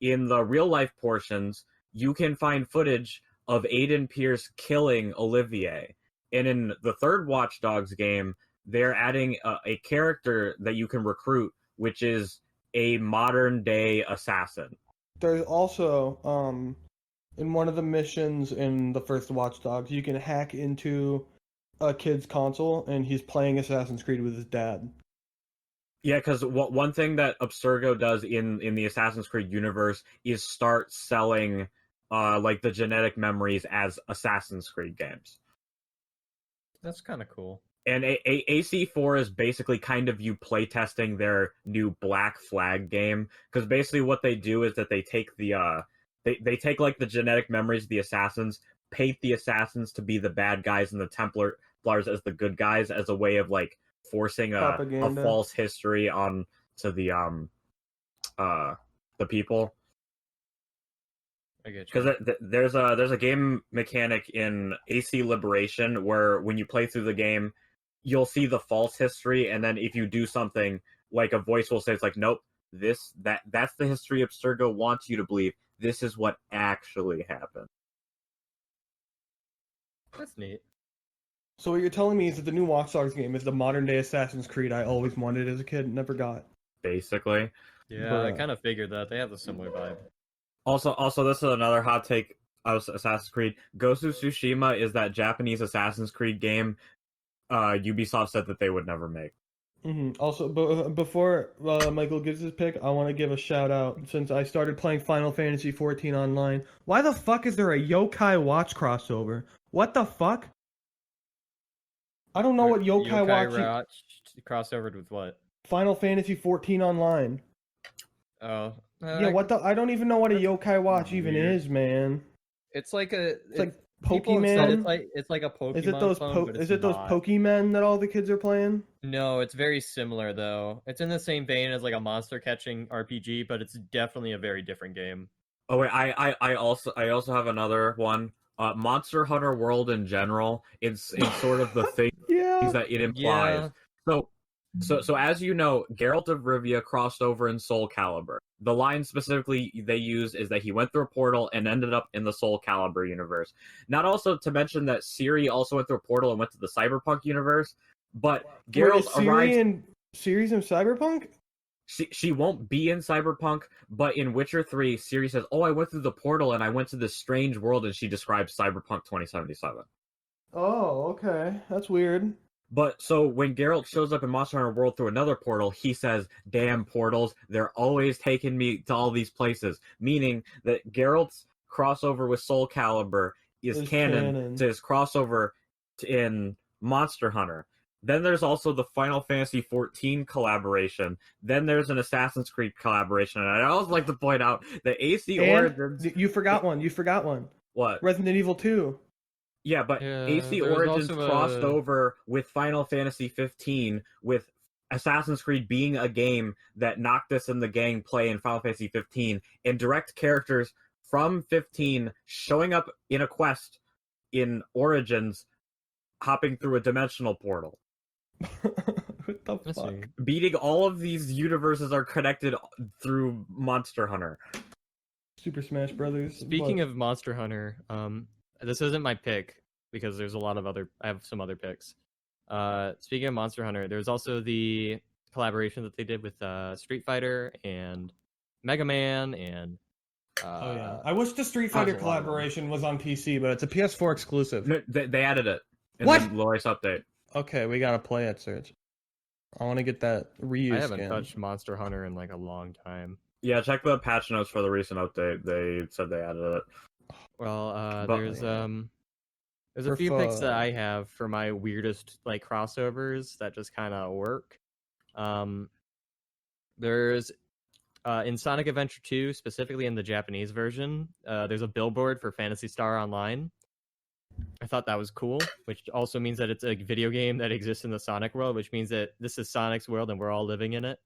in the real-life portions, you can find footage of Aiden Pierce killing Olivier. And in the third Watch Dogs game, they're adding a character that you can recruit, which is a modern-day assassin. there's also in one of the missions in the first Watch Dogs, you can hack into a kid's console and he's playing Assassin's Creed with his dad. Yeah, because one thing that Abstergo does in the Assassin's Creed universe is start selling like the genetic memories as Assassin's Creed games. That's kind of cool. And AC4 is basically kind of you playtesting their new Black Flag game, because basically what they do is that they take the they take like the genetic memories of the assassins, paint the assassins to be the bad guys and the Templars as the good guys, as a way of like forcing a false history on to the the people. I get you. Because there's a game mechanic in AC Liberation where when you play through the game, you'll see the false history, and then if you do something, like a voice will say, it's like, nope, that's the history Abstergo wants you to believe. This is what actually happened. That's neat. So what you're telling me is that the new Watch Dogs game is the modern day Assassin's Creed I always wanted as a kid and never got. Basically. Yeah, I Bruh. kind of figured that. They have a similar vibe. Also, this is another hot take of Assassin's Creed. Ghost of Tsushima is that Japanese Assassin's Creed game Ubisoft said that they would never make. Also, before Michael gives his pick, I want to give a shout out since I started playing Final Fantasy XIV online. Why the fuck is there a Yokai Watch crossover? What the fuck? I don't know what Yokai Watch crossovered with what? Final Fantasy XIV online. Oh. Yeah, what the? I don't even know what a Yokai Watch even Weird. is, man. It's like a. It's like people have said Pokemon. it's like a Pokemon. Is it those clone, but it's is it those not. Pokemon that all the kids are playing? No, it's very similar though. It's in the same vein as like a monster catching RPG, but it's definitely a very different game. Oh wait, I also have another one. Monster Hunter World in general, it's sort of the things Yeah. that it implies. Yeah. So as you know, Geralt of Rivia crossed over in Soul Calibur. The line specifically they used is that he went through a portal and ended up in the Soul Calibur universe. Not also to mention that Ciri also went through a portal and went to the Cyberpunk universe, but Geralt arrives. Ciri's in Cyberpunk? She won't be in Cyberpunk, but in Witcher 3, Ciri says, "Oh, I went through the portal and I went to this strange world," and she describes Cyberpunk 2077. Oh, okay. That's weird. But so when Geralt shows up in Monster Hunter World through another portal, he says, "Damn portals, they're always taking me to all these places." Meaning that Geralt's crossover with Soul Calibur is canon to his crossover in Monster Hunter. Then there's also the Final Fantasy XIV collaboration. Then there's an Assassin's Creed collaboration. And I always like to point out that AC Origins... You forgot one. You forgot one. What? Resident Evil 2. Yeah, but AC Origins crossed over with Final Fantasy 15, with Assassin's Creed being a game that Noctis and the gang play in Final Fantasy 15, and direct characters from 15 showing up in a quest in Origins, hopping through a dimensional portal. What the fuck? Beating all of these universes are connected through Monster Hunter. Super Smash Brothers. Speaking of Monster Hunter, this isn't my pick because there's a lot of other. I have some other picks. Speaking of Monster Hunter, there's also the collaboration that they did with Street Fighter and Mega Man and. Oh yeah, I wish the Street Fighter collaboration was on PC, but it's a PS4 exclusive. No, they added it in What? the latest update. Okay, we gotta play it, Serge. I want to get that reuse. I haven't touched Monster Hunter in like a long time. Yeah, check the patch notes for the recent update. They said they added it. Well, there's a few picks that I have for my weirdest like crossovers that just kind of work. There's in Sonic Adventure 2, specifically in the Japanese version, there's a billboard for Phantasy Star Online. I thought that was cool, which also means that it's a video game that exists in the Sonic world, which means that this is Sonic's world and we're all living in it.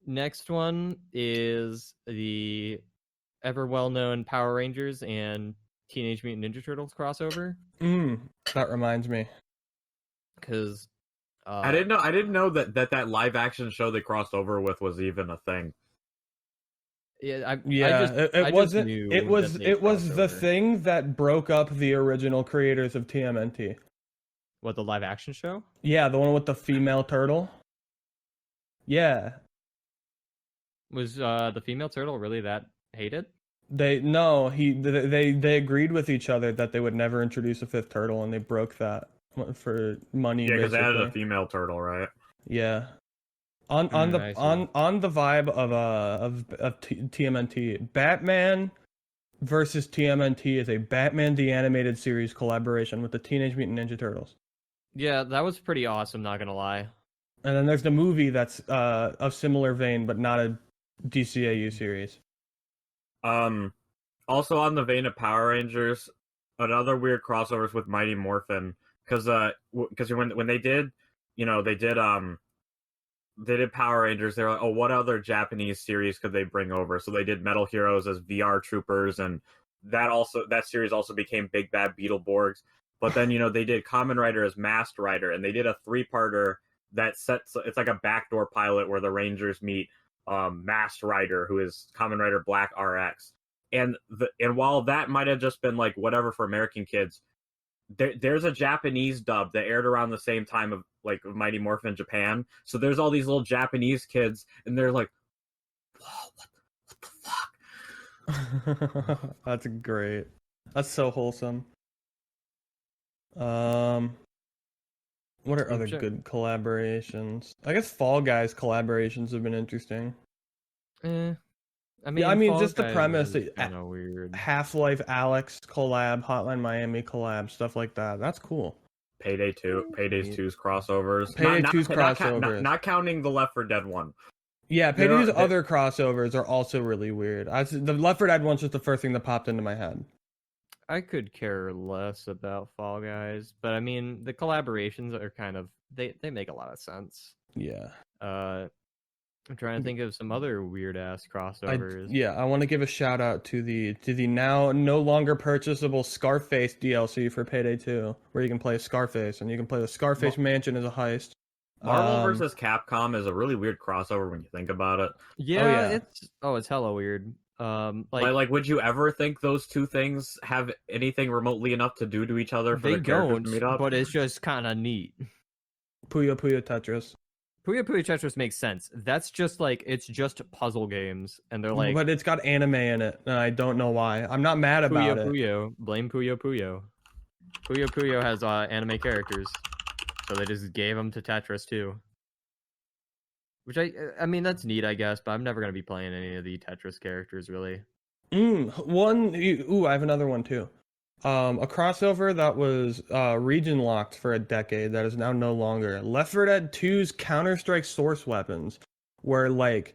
Next one is the ever well-known Power Rangers and Teenage Mutant Ninja Turtles crossover. That reminds me. Because I didn't know that live action show they crossed over with was even a thing. It was the thing that broke up the original creators of TMNT. What, the live action show? Yeah, the one with the female turtle. Yeah. Was the female turtle really that hated? They agreed with each other that they would never introduce a fifth turtle, and they broke that for money. Yeah, because they added a female turtle, right? Yeah. On the vibe of TMNT, Batman versus TMNT is a Batman the Animated Series collaboration with the Teenage Mutant Ninja Turtles. Yeah, that was pretty awesome, not gonna lie. And then there's the movie that's of similar vein, but not a DCAU series. Also on the vein of Power Rangers, another weird crossovers with Mighty Morphin, because when they did, Power Rangers. They're like, oh, what other Japanese series could they bring over? So they did Metal Heroes as VR Troopers, and that series also became Big Bad Beetleborgs. But then they did Kamen Rider as Masked Rider, and they did a 3-parter that it's like a backdoor pilot where the Rangers meet Masked Rider, who is Kamen Rider Black RX. And while that might have just been like whatever for American kids, there's a Japanese dub that aired around the same time of like Mighty Morphin Japan. So there's all these little Japanese kids, and they're like, "Whoa, what the fuck?" That's great. That's so wholesome. What are other good collaborations? I guess Fall Guys collaborations have been interesting. I mean, Yeah, I mean, Fall just the Guys premise is that kind of weird. Half-Life Alex collab, Hotline Miami collab, stuff like that. That's cool. Payday's 2's crossovers. Payday 2's crossovers. Not counting the Left 4 Dead one. Yeah, Payday's other crossovers are also really weird. The Left 4 Dead one's just the first thing that popped into my head. I could care less about Fall Guys, but I mean, the collaborations are kind of they make a lot of sense. Yeah. I'm trying to think of some other weird ass crossovers. I want to give a shout out to the now no longer purchasable Scarface DLC for Payday 2, where you can play Scarface and you can play the Scarface Mansion as a heist. Marvel vs. Capcom is a really weird crossover when you think about it. Yeah, it's hella weird. Like, would you ever think those two things have anything remotely enough to do to each other for they the characters don't, to meet up? but it's just kind of neat. Puyo Puyo Tetris. Puyo Puyo Tetris makes sense. That's just like it's just puzzle games, and they're like, but it's got anime in it, and I don't know why. I'm not mad about it. Puyo, blame Puyo Puyo. Puyo Puyo has anime characters, so they just gave them to Tetris too. Which I mean that's neat, I guess, but I'm never gonna be playing any of the Tetris characters really. I have another one too. A crossover that was region locked for a decade that is now no longer. Left 4 Dead 2's Counter-Strike source weapons were like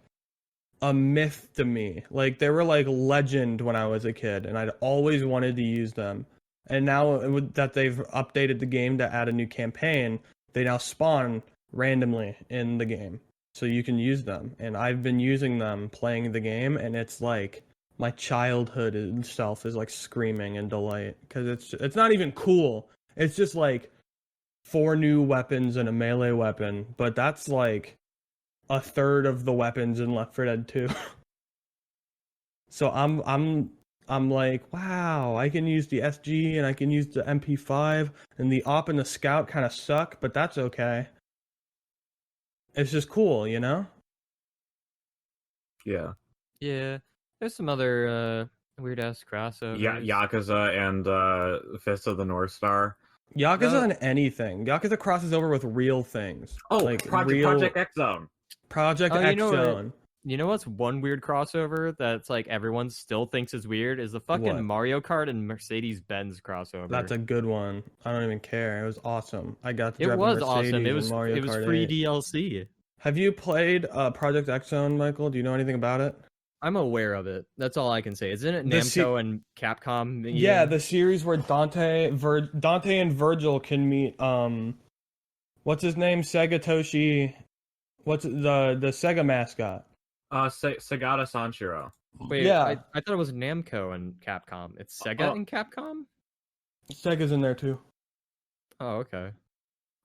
a myth to me. Like they were like legend when I was a kid, and I'd always wanted to use them. And now that they've updated the game to add a new campaign, they now spawn randomly in the game. So you can use them. And I've been using them playing the game, and it's like my childhood itself is like screaming in delight, because it's not even cool. It's just like 4 new weapons and a melee weapon, but that's like a third of the weapons in Left 4 Dead 2. So I'm like, wow, I can use the SG and I can use the MP5, and the op and the scout kind of suck, but that's okay. It's just cool, you know? Yeah. Yeah. There's some other weird ass crossovers. Yeah, Yakuza and Fist of the North Star. Yakuza and anything. Yakuza crosses over with real things. Oh, like Project X Zone. Project X Zone. You know what's one weird crossover that's like everyone still thinks is weird is the fucking Mario Kart and Mercedes-Benz crossover. That's a good one. I don't even care. It was awesome. I got to drive It was Mercedes awesome. It was Mario it was Kart free 8. DLC. Have you played Project X Zone, Michael? Do you know anything about it? I'm aware of it. That's all I can say. Isn't it Namco and Capcom? Yeah, the series where Dante and Virgil can meet what's his name? Segatoshi. What's the Sega mascot? Sagata Sanshiro. Wait, yeah. I thought it was Namco and Capcom. It's Sega and Capcom? Sega's in there too. Oh, okay.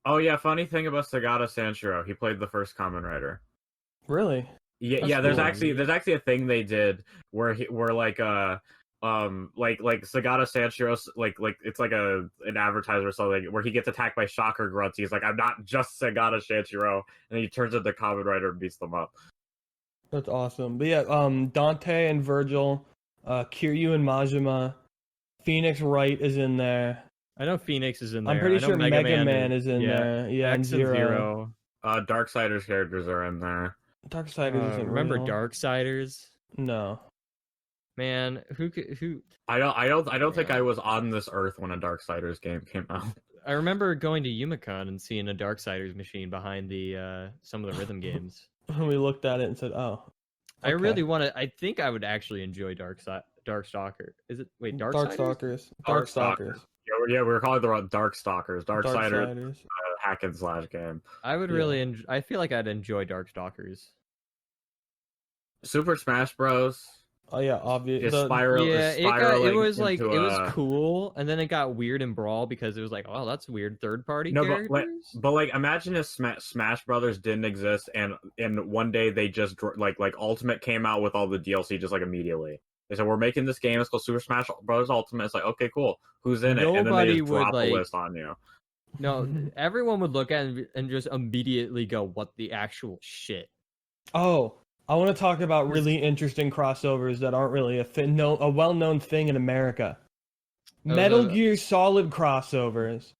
Oh yeah, funny thing about Sagata Sanshiro, he played the first Kamen Rider. Really? Yeah, there's actually a thing they did where Sagata Sanshiro like it's like an advertiser or something where he gets attacked by shocker grunts. He's like, I'm not just Sagata Sanshiro, and he turns into Kamen Rider and beats them up. That's awesome. But yeah, Dante and Virgil, Kiryu and Majima, Phoenix Wright is in there. I know Phoenix is in there. I'm pretty sure Mega Man is in there. Yeah, X and Zero. Darksiders characters are in there. Darksiders isn't remember real. Darksiders? No. Man, who? I don't think I was on this earth when a Darksiders game came out. I remember going to Yumicon and seeing a Darksiders machine behind the some of the rhythm games. We looked at it and said, "Oh." Okay. I really want to. I think I would actually enjoy Darkstalker. Is it? Wait, Darkstalkers. Darkstalkers. Yeah, we were calling it the Darkstalkers. Darksiders, Darksiders. hack and slash game. I would Yeah. really I feel like I'd enjoy Darkstalkers. Super Smash Bros. Oh yeah, obvious. Is The- It was like into it was cool, and then it got weird in Brawl because it was like, oh, that's weird third party No, characters. but like imagine if Smash Brothers didn't exist, and one day they just like Ultimate came out with all the DLC just like immediately. They said we're making this game. It's called Super Smash Bros. Ultimate. It's like, okay, cool. Who's in it? And then they Nobody just would, drop like- a list on you. No, everyone would look at it and just immediately go, "What the actual shit?" Oh, I want to talk about really interesting crossovers that aren't really a well-known thing in America. was Metal a- Gear Solid crossovers.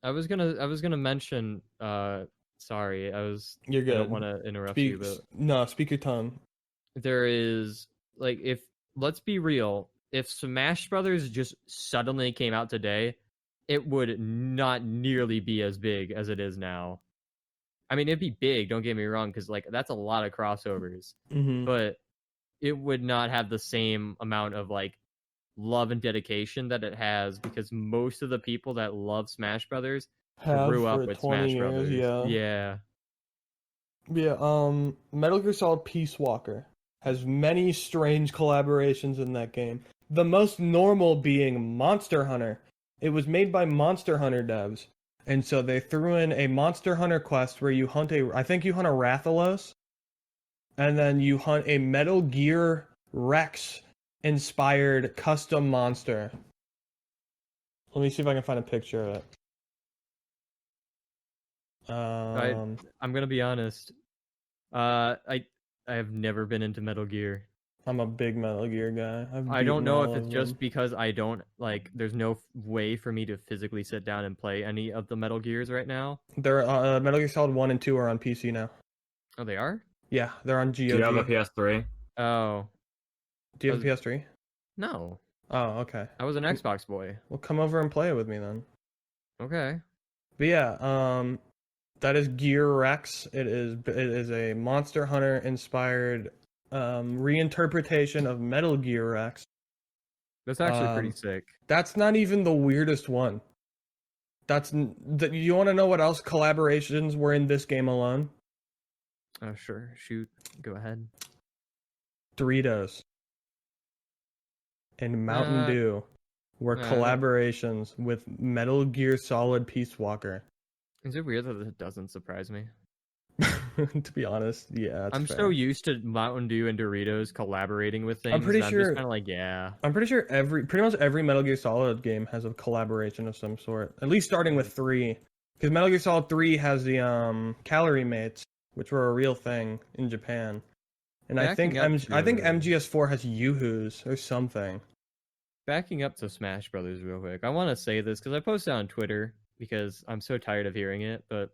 I was gonna mention. Sorry, You're I good. don't want to interrupt you, but Speak your tongue. there is like let's be real, if Smash Brothers just suddenly came out today, it would not nearly be as big as it is now. I mean, it'd be big, don't get me wrong, because like that's a lot of crossovers, Mm-hmm. but it would not have the same amount of like love and dedication that it has, because most of the people that love Smash Brothers grew up with 20 Smash Brothers. Yeah. Yeah. Metal Gear Solid Peace Walker has many strange collaborations in that game. The most normal being Monster Hunter. It was made by Monster Hunter devs, and so they threw in a Monster Hunter quest where you hunt I think you hunt a Rathalos, and then you hunt a Metal Gear Rex inspired custom monster. Let me see if I can find a picture of it. I'm gonna be honest. I have never been into Metal Gear. I'm a big Metal Gear guy. I don't know if it's just because I don't like. There's no way for me to physically sit down and play any of the Metal Gears right now. They're Metal Gear Solid 1 and 2 are on PC now. Oh, they are. Yeah, they're on GOG. Do you have a PS3? Oh Do you have a PS3? no, Oh, okay. I was an Xbox boy. Well, come over and play it with me then. Okay. But yeah, that is Gear Rex. It is a Monster Hunter inspired reinterpretation of Metal Gear Rex. That's actually pretty sick. That's not even the weirdest one. You want to know what else collaborations were in this game alone? Oh sure, shoot, go ahead. Doritos and Mountain Dew were collaborations with Metal Gear Solid Peace Walker. Is it weird that it doesn't surprise me? To be honest, yeah, I'm fair. so used to Mountain Dew and Doritos collaborating with things. pretty I'm sure- just kind of like, yeah. I'm pretty sure pretty much every Metal Gear Solid game has a collaboration of some sort. At least starting with 3, because Metal Gear Solid 3 has the calorie mates, which were a real thing in Japan, and I think MGS4 has Yoo-Hoos or something. Backing up to Smash Brothers real quick, I want to say this because I posted on Twitter because I'm so tired of hearing it. But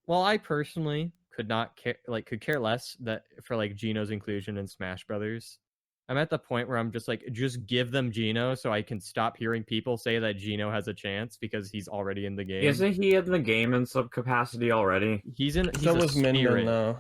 while I personally could care less that for like Gino's inclusion in Smash Brothers, I'm at the point where I'm just like, just give them Gino so I can stop hearing people say that Gino has a chance because he's already in the game. Isn't he in the game in some capacity already? He's So a was Min spirit. Min though.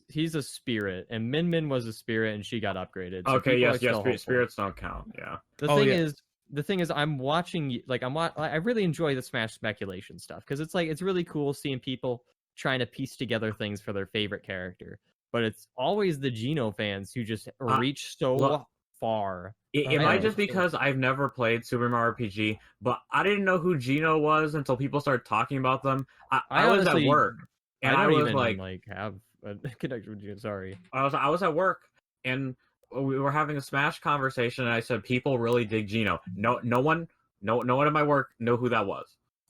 He's a spirit, and Min Min was a spirit, and she got upgraded. So Okay, people are yes, still hopeful. spirits don't count. Yeah. The thing is, I'm watching. Like, I really enjoy the Smash speculation stuff because it's really cool seeing people trying to piece together things for their favorite character. But it's always the Geno fans who just reach so far. It might just because I've never played Super Mario RPG, but I didn't know who Geno was until people started talking about them. I was honestly, at work, and I I don't was even like have a connection with Geno. Sorry. I was at work, and we were having a Smash conversation, and I said people really dig Geno. No one at my work know who that was.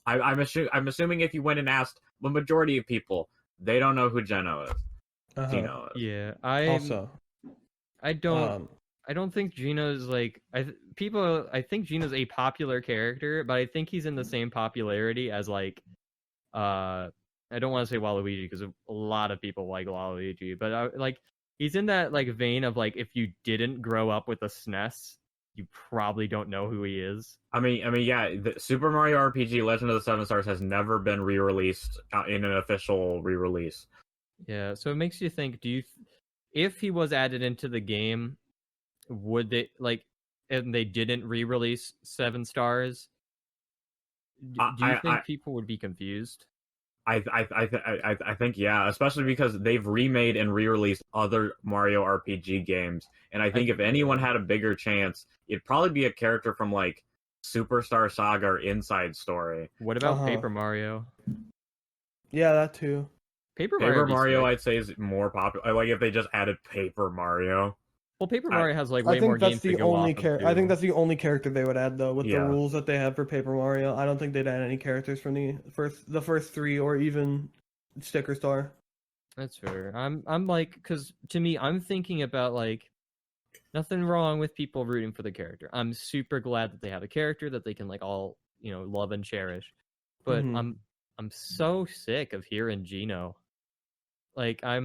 I'm assuming if you went and asked the majority of people, they don't know who Geno is. Geno is. Yeah, I don't think Gino's like I think Gino's a popular character, but I think he's in the same popularity as like I don't want to say Waluigi because a lot of people like Waluigi, but like he's in that like vein of like if you didn't grow up with a SNES, you probably don't know who he is. I mean, yeah. The Super Mario RPG: Legend of the Seven Stars has never been re-released in an official re-release. Yeah, so it makes you think: if he was added into the game, would they and they didn't re-release Seven Stars? Do you think people would be confused? I think yeah, especially because they've remade and re-released other Mario RPG games, and I think if anyone had a bigger chance, it'd probably be a character from like Superstar Saga or Inside Story. What about Paper Mario? Yeah, that too. Paper Mario, I'd say, is more popular. Like if they just added Paper Mario. Well, Paper Mario has like way more games to go off of, I think that's the only character they would add though, with Yeah. the rules that they have for Paper Mario. I don't think they'd add any characters from the first three or even Sticker Star. That's fair. I'm like, because to me, I'm thinking about like nothing wrong with people rooting for the character. I'm super glad that they have a character that they can like all love and cherish. But I'm so sick of hearing Gino. Like I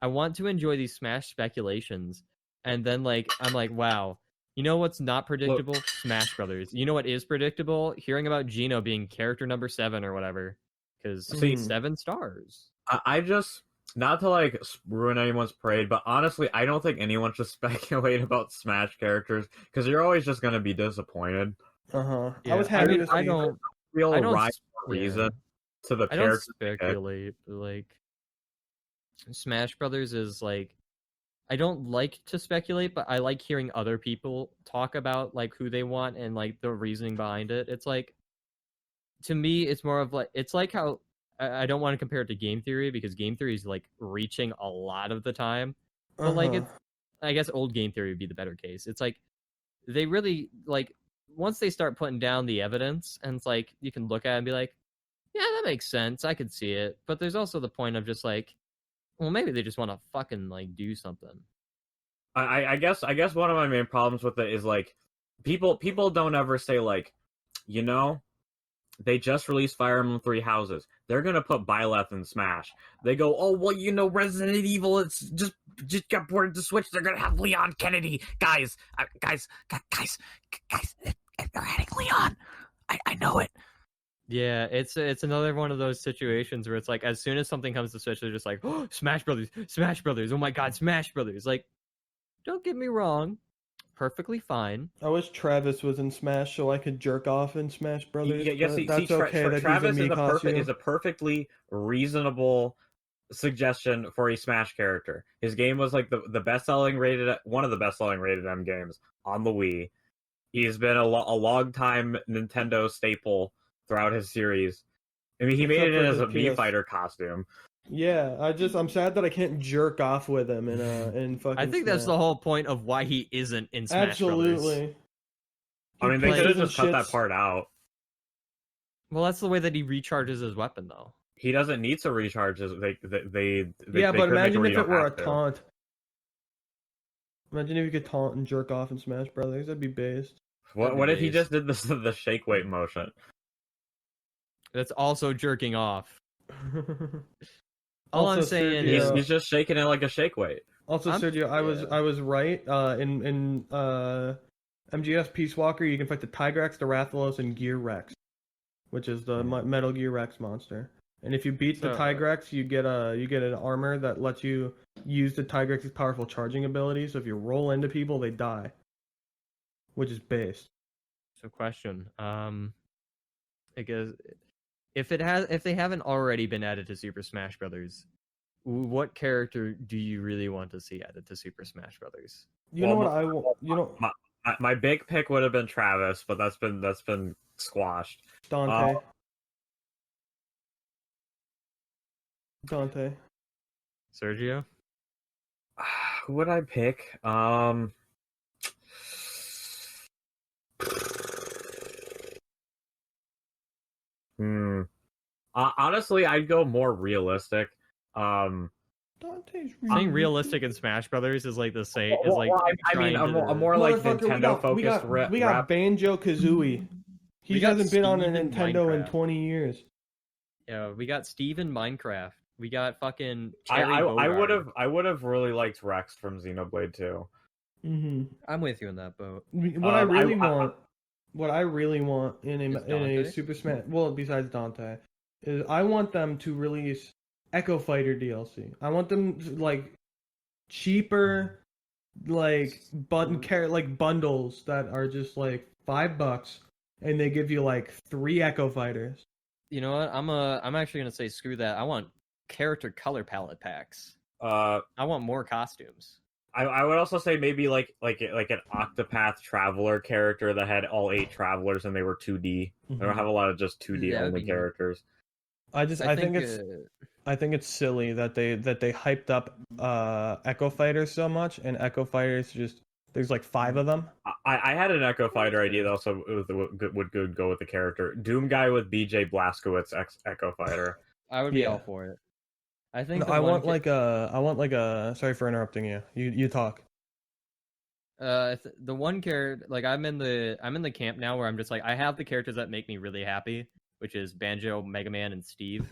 want to enjoy these Smash speculations, and then like I'm like, wow, you know what's not predictable? Smash Brothers. You know what is predictable? Hearing about Gino being character number 7 or whatever, because 7 stars. I just, not to like ruin anyone's parade, but honestly, I don't think anyone should speculate about Smash characters because you're always just gonna be disappointed. Yeah, I was happy to see. I don't reason to the character. I don't speculate. Like Smash Brothers is like, I don't like to speculate, but I like hearing other people talk about like who they want and like the reasoning behind it. It's like, to me, it's more of like, it's like how I don't want to compare it to game theory because game theory is like reaching a lot of the time, but like it's, I guess old game theory would be the better case. It's like they really like once they start putting down the evidence and it's like you can look at it and be like, yeah, that makes sense. I could see it. But there's also the point of just like, well, maybe they just want to fucking like do something. I guess one of my main problems with it is like people don't ever say like, they just released Fire Emblem 3 Houses. They're gonna put Byleth in Smash. They go, oh well, Resident Evil. It's just got ported to Switch. They're gonna have Leon Kennedy. Guys, they're adding Leon. I know it. Yeah, it's another one of those situations where it's like as soon as something comes to Switch, they're just like, oh, Smash Brothers. Oh my God, Smash Brothers. Like, don't get me wrong, perfectly fine. I wish Travis was in Smash so I could jerk off in Smash Brothers. Yeah, that's okay. That Travis is a perfectly reasonable suggestion for a Smash character. His game was like the best-selling rated, one of the best-selling rated M games on the Wii. He's been a long-time Nintendo staple throughout his series. I mean, he made it as a Mii Fighter costume. Yeah, I'm sad that I can't jerk off with him in fucking. I think that's the whole point of why he isn't in Smash Brothers. Absolutely. I mean, they could have just cut that part out. Well, that's the way that he recharges his weapon, though. He doesn't need to recharge his. But imagine if it were a taunt. Imagine if you could taunt and jerk off in Smash Brothers. That'd be based. What if he just did the shake weight motion? That's also jerking off. All I'm saying Sergio, is he's just shaking it like a shake weight. Also, Sergio, I was right. In MGS Peace Walker, you can fight the Tigrex, the Rathalos, and Gear Rex, which is the Metal Gear Rex monster. And if you beat the Tigrex, you get an armor that lets you use the Tigrex's powerful charging ability. So if you roll into people, they die, which is based. So, question. I guess if they haven't already been added to Super Smash Brothers, what character do you really want to see added to Super Smash Brothers? My big pick would have been Travis, but that's been squashed. Dante. Sergio? Who would I pick? Honestly, I'd go more realistic. Saying realistic in Smash Brothers is like the same. Is like a more like Nintendo focused. We got Banjo Kazooie. He hasn't been on a Nintendo in 20 years. Yeah, we got Steve in Minecraft. We got fucking. I would have really liked Rex from Xenoblade 2. Mm-hmm. I'm with you in that boat. What I really want in a Super Smash, well, besides Dante, is I want them to release Echo Fighter DLC. I want them to, like, cheaper, like bundles that are just like $5 and they give you like 3 Echo Fighters. You know what? I'm actually gonna say screw that. I want character color palette packs. I want more costumes. I would also say maybe like an Octopath Traveler character that had all 8 travelers and they were 2D. I don't have a lot of just 2D That would only be- characters. I think it's silly that they hyped up Echo Fighters so much, and Echo Fighters just there's like 5 of them. I had an Echo Fighter idea though, so it would go with the character Doom guy with BJ Blazkowicz Echo Fighter. I would be Yeah. all for it. I think No, I want like a sorry for interrupting you. You talk. the one character, like I'm in the camp now where I'm just like I have the characters that make me really happy, which is Banjo, Mega Man, and Steve.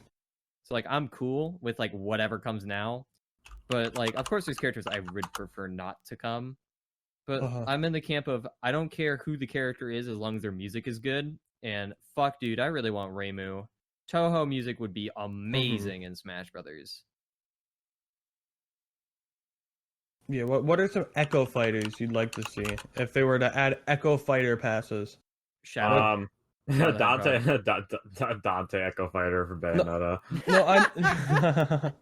So like I'm cool with like whatever comes now, but like of course there's characters I would prefer not to come. But I'm in the camp of I don't care who the character is as long as their music is good. And fuck, dude, I really want Reimu. Toho music would be amazing in Smash Brothers. Yeah, what are some Echo Fighters you'd like to see if they were to add Echo Fighter passes? Shadow. Dante Echo Fighter for Bayonetta. No,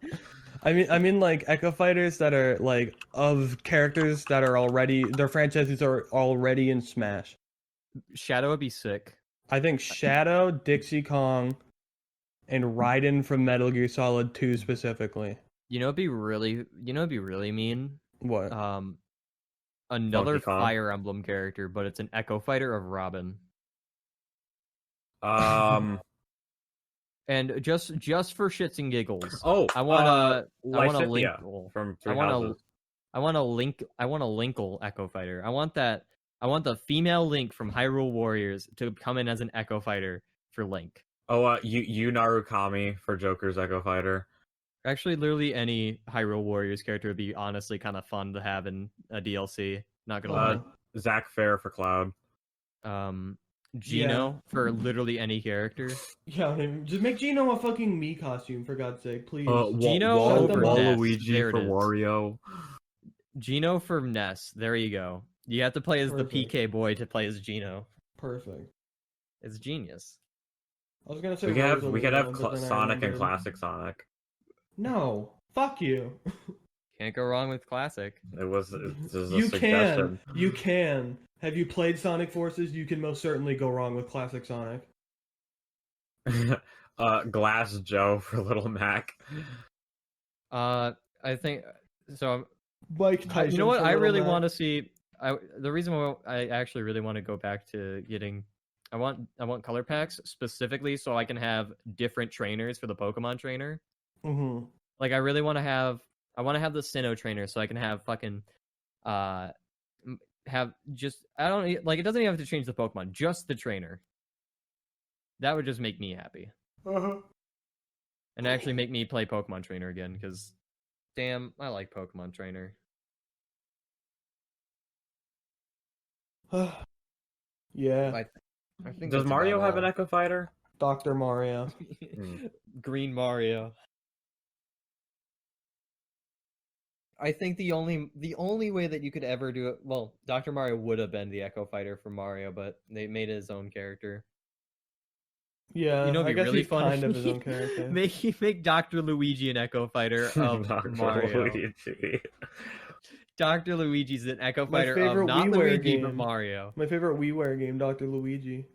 I mean like Echo Fighters that are like of characters that are already their franchises are already in Smash. Shadow would be sick. I think Shadow, Dixie Kong, and Raiden from Metal Gear Solid 2 specifically. It'd be really mean. What? Another Donkey Kong. Fire Emblem character, but it's an Echo Fighter of Robin. And just for shits and giggles. Oh, I want a Lysithea Linkle. from Three Houses. I want a Linkle Echo Fighter. I want the female Link from Hyrule Warriors to come in as an Echo Fighter for Link. Oh, Yu Narukami for Joker's Echo Fighter. Actually, literally any Hyrule Warriors character would be honestly kind of fun to have in a DLC. Not gonna lie. Zach Fair for Cloud. Gino for literally any character. Yeah, I mean, just make Gino a fucking me costume for God's sake, please. Gino over Ness. Waluigi There it for is. Wario. Gino for Ness. There you go. You have to play as Perfect. the PK boy to play as Gino. Perfect. It's genius. I was gonna say We could have but then I Sonic and remembered. Classic Sonic. No, fuck you. Can't go wrong with classic. This is a You suggestion. can. You can. Have you played Sonic Forces? You can most certainly go wrong with classic Sonic. Glass Joe for Little Mac. I think so. Mike Tyson. You know what? for I Little really Mac. want to see. The reason why I actually really want to go back to getting. I want color packs specifically so I can have different trainers for the Pokemon trainer. Mhm. Like I really want to have. I want to have the Sinnoh trainer so I can have fucking. Have just I don't like it doesn't even have to change the Pokemon, just the trainer. That would just make me happy. And actually make me play Pokemon Trainer again, because damn, I like Pokemon Trainer. Yeah, I think Does that's Mario about have an all. Echo Fighter? Dr. Mario. Green Mario. I think the only way that you could ever do it, well, Dr. Mario would have been the Echo Fighter for Mario, but they made it his own character. Yeah, It'd I be guess really he's fun kind if of his own character. make Dr. Luigi an Echo Fighter of Mario. Luigi. Dr. Luigi's an Echo My Fighter favorite of not WiiWare Luigi but game. Mario. My favorite WiiWare game, Dr. Luigi.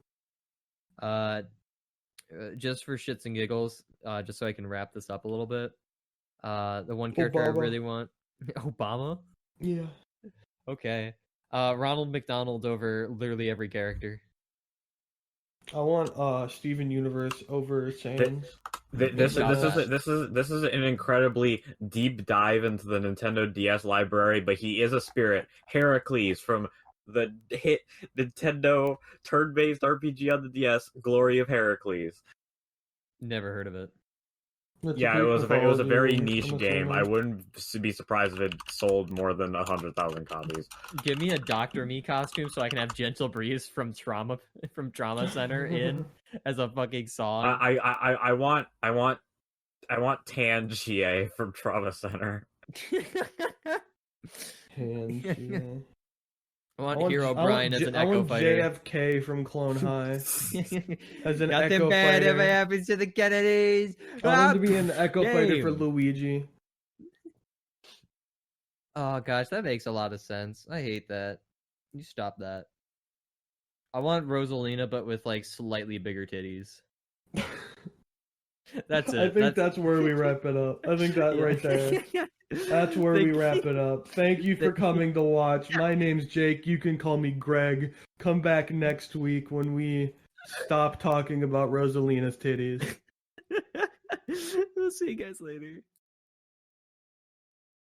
Just for shits and giggles, just so I can wrap this up a little bit. The one character I Obama. really want, Obama. Yeah. Okay. Ronald McDonald over literally every character. I want Steven Universe over Sans. This is an incredibly deep dive into the Nintendo DS library, but he is a spirit. Heracles from the hit Nintendo turn-based RPG on the DS, Glory of Heracles. Never heard of it. That's a Yeah, Greek it was a very mythology, niche I'm game. I assuming. wouldn't be surprised if it sold more than 100,000 copies. Give me a Dr. Me costume so I can have Gentle Breeze from Trauma Center in as a fucking song. I want Tangier from Trauma Center. Hands, yeah. I want Hero Brian as an I Echo want Fighter. JFK from Clone High as an Nothing Echo bad Fighter. ever happens to the Kennedys. I want him to be an Echo Fighter for Game. Luigi. Oh gosh, that makes a lot of sense. I hate that. You stop that. I want Rosalina, but with like slightly bigger titties. That's it. I think that's where we wrap it up. I think that right there. That's where we wrap it up. Thank you for coming to watch. My name's Jake. You can call me Greg. Come back next week when we stop talking about Rosalina's titties. We'll see you guys later.